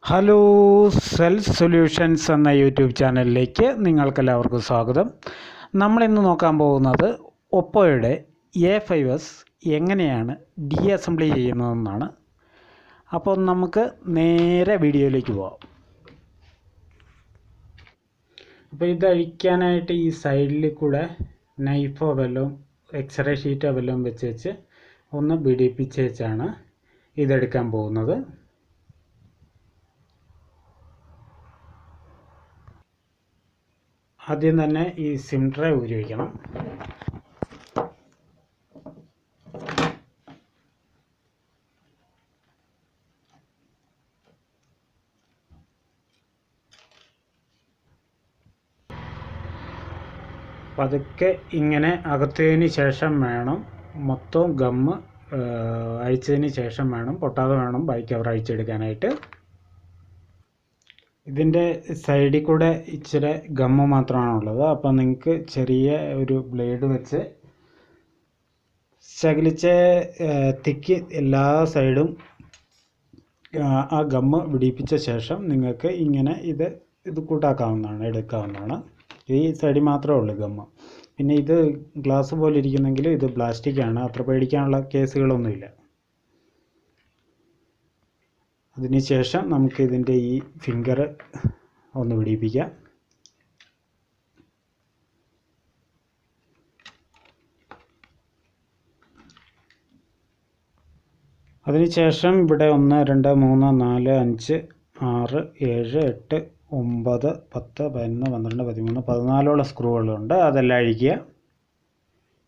Hello, self solutions എന്ന YouTube ചാനലിലേക്ക് നിങ്ങൾക്കെല്ലാവർക്കും സ്വാഗതം. നമ്മളിന്ന് നോക്കാൻ പോകുന്നത് ഒപ്പോയുടെ A5S എങ്ങനെയാണ് ഡീഅസംബ്ലി ചെയ്യുന്നതെന്നാണ്. അപ്പോൾ നമുക്ക് നേരെ വീഡിയോയിലേക്ക് പോകാം. അപ്പോൾ ഇതഴിക്കാനായിട്ട് ഈ സൈഡിൽ കൂടെ നൈഫോ വല്ലതും എക്സ്റേ ഷീറ്റോ വല്ലതും വെച്ച് ഒന്ന് പിടിപ്പിച്ച് വെച്ചാണ് ഇതെടുക്കാൻ പോകുന്നത്. ആദ്യം തന്നെ ഈ സിം ട്രേ ഊരി വയ്ക്കണം. പതുക്കെ ഇങ്ങനെ അകത്തതിന് ശേഷം വേണം, മൊത്തം ഗമ്മ് അഴിച്ചതിന് ശേഷം വേണം, പൊട്ടാതെ വേണം ബൈക്ക് കവർ അഴിച്ചെടുക്കാനായിട്ട്. ഇതിൻ്റെ സൈഡിൽ കൂടെ ഇച്ചിരി ഗമ്മ് മാത്രമാണുള്ളത്. അപ്പോൾ നിങ്ങൾക്ക് ചെറിയ ഒരു ബ്ലേഡ് വെച്ച് ശകലിച്ച തിക്ക് എല്ലാ സൈഡും ആ ഗമ്മ് പിടിപ്പിച്ച ശേഷം നിങ്ങൾക്ക് ഇങ്ങനെ ഇത് കൂട്ടാക്കാവുന്നതാണ്, എടുക്കാവുന്നതാണ്. ഈ സൈഡിൽ മാത്രമേ ഉള്ളൂ ഗമ്മ്. പിന്നെ ഇത് ഗ്ലാസ് പോലെ ഇരിക്കുന്നെങ്കിൽ ഇത് പ്ലാസ്റ്റിക്കാണ്, അത്ര പേടിക്കാനുള്ള കേസുകളൊന്നുമില്ല. അതിനുശേഷം നമുക്ക് ഇതിൻ്റെ ഈ ഫിംഗർ ഒന്ന് പിടിപ്പിക്കാം. അതിനുശേഷം ഇവിടെ 1 2 3 4 5 6 7 8 9 10 11 12 13 14 സ്ക്രൂകളുണ്ട്. അതെല്ലാം അഴിക്കുക.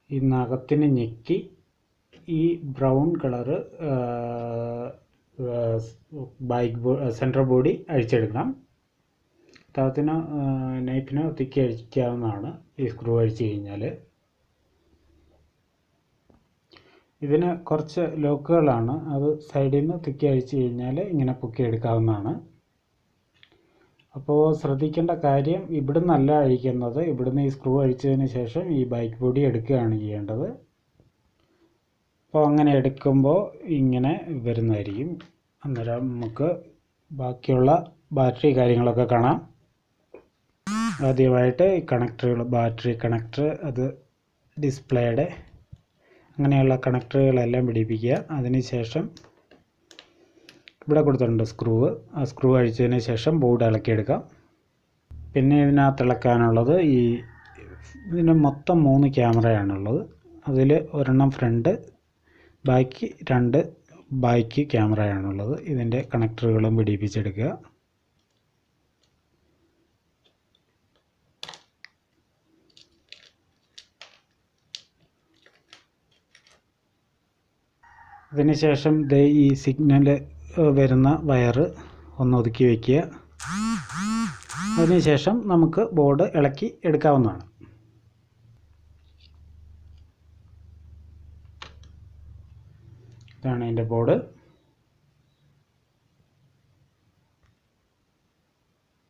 ഈ നഖത്തിന് ഞെക്കി ഈ brown colour bike centre body അഴിച്ചെടുക്കണം. താഴത്തിനോ നൈഫിനോ തിക്കി അഴിക്കാവുന്നതാണ് ഈ സ്ക്രൂ അഴിച്ചു കഴിഞ്ഞാൽ. ഇതിന് കുറച്ച് ലോക്കുകളാണ്, അത് സൈഡിൽ നിന്ന് തിക്കി അഴിച്ചു കഴിഞ്ഞാൽ ഇങ്ങനെ പൊക്കി എടുക്കാവുന്നതാണ്. അപ്പോൾ ശ്രദ്ധിക്കേണ്ട കാര്യം, ഇവിടുന്നല്ല അഴിക്കുന്നത്, ഇവിടുന്ന് ഈ സ്ക്രൂ അഴിച്ചതിന് ശേഷം ഈ ബൈക്ക് ബോഡി എടുക്കുകയാണ് ചെയ്യേണ്ടത്. അപ്പോൾ അങ്ങനെ എടുക്കുമ്പോൾ ഇങ്ങനെ വരുന്നതായിരിക്കും. അന്നേരം നമുക്ക് ബാക്കിയുള്ള ബാറ്ററി കാര്യങ്ങളൊക്കെ കാണാം. ആദ്യമായിട്ട് ഈ കണക്ടറുകൾ, ബാറ്ററി കണക്ടർ, അത് ഡിസ്പ്ലേയുടെ അങ്ങനെയുള്ള കണക്ടറുകളെല്ലാം പിടിപ്പിക്കുക. അതിനുശേഷം ഇവിടെ കൊടുത്തിട്ടുണ്ട് സ്ക്രൂ, ആ സ്ക്രൂ അഴിച്ചതിന് ശേഷം ബോർഡ് ഇളക്കിയെടുക്കാം. പിന്നെ ഇതിനകത്ത് ഇളക്കാനുള്ളത് ഇതിന് മൊത്തം 3 ക്യാമറയാണുള്ളത്. അതിൽ ഒരെണ്ണം ഫ്രണ്ട്, ബാക്കി 2 ബാക്ക് ക്യാമറയാണുള്ളത്. ഇതിൻ്റെ കണക്ടറുകളും പിടിപ്പിച്ചെടുക്കുക. അതിനുശേഷം ഈ സിഗ്നൽ വരുന്ന വയറ് ഒന്ന് ഒതുക്കി വയ്ക്കുക. അതിനുശേഷം നമുക്ക് ബോർഡ് ഇളക്കി എടുക്കാവുന്നതാണ്. ഇതാണ് അതിൻ്റെ ബോർഡ്.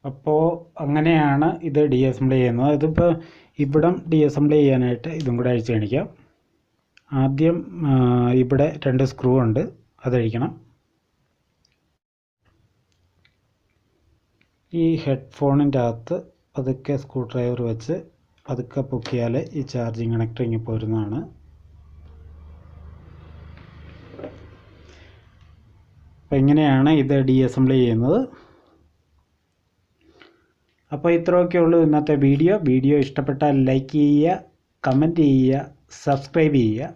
അപ്പോൾ അങ്ങനെയാണ് ഇത് ഡീഅസംബ്ലി ചെയ്യുന്നത്. ഇതിപ്പോൾ ഇവിടം ഡീഅസംബ്ലി ചെയ്യാനായിട്ട് ഇതും കൂടെ അഴിച്ച് കാണിക്കാം. ആദ്യം ഇവിടെ 2 സ്ക്രൂ ഉണ്ട്, അതഴിക്കണം. ഈ ഹെഡ്ഫോണിൻ്റെ അകത്ത് പതുക്കെ സ്ക്രൂ ഡ്രൈവർ വെച്ച് പതുക്കെ പൊക്കിയാൽ ഈ ചാർജിങ് കണക്ടർ ഇങ്ങനെ പോരുന്നതാണ്. അപ്പോൾ ഇങ്ങനെയാണ് ഇത് ഡീഅസംബ്ലി ചെയ്യുന്നത്. അപ്പോൾ ഇത്രയൊക്കെ ഉള്ളൂ ഇന്നത്തെ വീഡിയോ ഇഷ്ടപ്പെട്ടാൽ ലൈക്ക് ചെയ്യുക, കമൻറ്റ് ചെയ്യുക, സബ്സ്ക്രൈബ് ചെയ്യുക.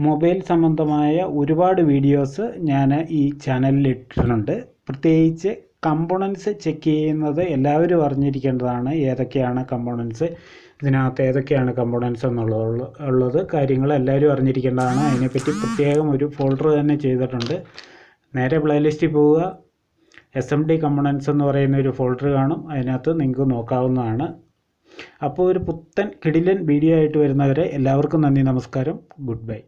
മൊബൈൽ സംബന്ധമായ ഒരുപാട് വീഡിയോസ് ഞാൻ ഈ ചാനലിൽ ഇട്ടിട്ടുണ്ട്. പ്രത്യേകിച്ച് കമ്പോണൻസ് ചെക്ക് ചെയ്യുന്നത് എല്ലാവരും അറിഞ്ഞിരിക്കേണ്ടതാണ്. ഏതൊക്കെയാണ് കമ്പോണൻസ്, ഇതിനകത്ത് ഏതൊക്കെയാണ് കമ്പോണൻസ് എന്നുള്ളത് കാര്യങ്ങൾ എല്ലാവരും അറിഞ്ഞിരിക്കേണ്ടതാണ്. അതിനെപ്പറ്റി പ്രത്യേകം ഒരു ഫോൾഡർ തന്നെ ചെയ്തിട്ടുണ്ട്. നേരെ പ്ലേലിസ്റ്റിൽ പോവുക, SMD കമ്പോണൻസ് എന്ന് പറയുന്ന ഒരു ഫോൾഡർ കാണും, അതിനകത്ത് നിങ്ങൾക്ക് നോക്കാവുന്നതാണ്. അപ്പോൾ ഒരു പുത്തൻ കിടിലൻ വീഡിയോ ആയിട്ട് വരുന്നവരെ എല്ലാവർക്കും നന്ദി, നമസ്കാരം, ഗുഡ് ബൈ.